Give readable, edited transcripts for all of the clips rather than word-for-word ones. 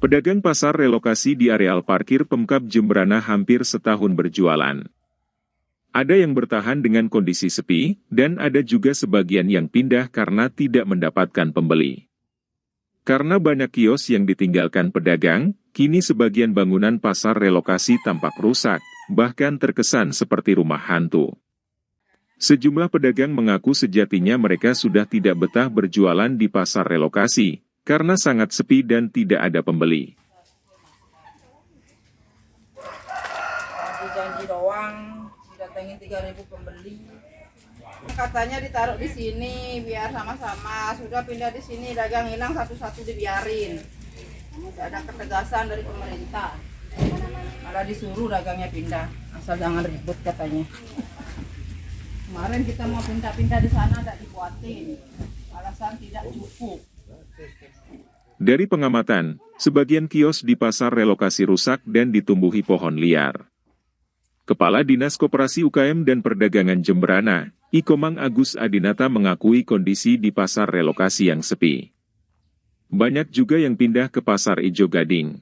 Pedagang pasar relokasi di areal parkir Pemkab Jemberana hampir setahun berjualan. Ada yang bertahan dengan kondisi sepi, dan ada juga sebagian yang pindah karena tidak mendapatkan pembeli. Karena banyak kios yang ditinggalkan pedagang, kini sebagian bangunan pasar relokasi tampak rusak, bahkan terkesan seperti rumah hantu. Sejumlah pedagang mengaku sejatinya mereka sudah tidak betah berjualan di pasar relokasi, karena sangat sepi dan tidak ada pembeli. Janji doang, datengin 3.000 pembeli. Katanya ditaruh di sini biar sama-sama. Sudah pindah di sini, dagang hilang satu-satu dibiarin. Tidak ada ketegasan dari pemerintah. Malah disuruh dagangnya pindah, asal jangan ribut katanya. Kemarin kita mau pindah-pindah di sana tidak dibuatin, alasan tidak cukup. Dari pengamatan, sebagian kios di pasar relokasi rusak dan ditumbuhi pohon liar. Kepala Dinas Koperasi UKM dan Perdagangan Jemberana, Ikomang Agus Adinata mengakui kondisi di pasar relokasi yang sepi. Banyak juga yang pindah ke pasar Ijo Gading.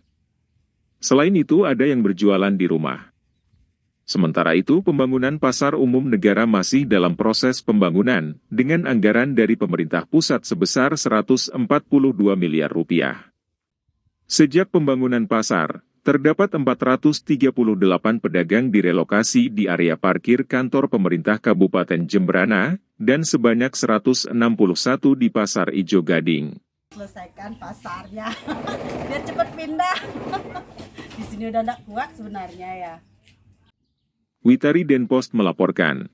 Selain itu ada yang berjualan di rumah. Sementara itu pembangunan pasar umum negara masih dalam proses pembangunan, dengan anggaran dari pemerintah pusat sebesar 142 miliar rupiah. Sejak pembangunan pasar, terdapat 438 pedagang direlokasi di area parkir kantor pemerintah Kabupaten Jemberana, dan sebanyak 161 di Pasar Ijo Gading. Selesaikan pasarnya, biar cepat pindah. Di sini udah tidak kuat sebenarnya ya. Witari Denpost melaporkan.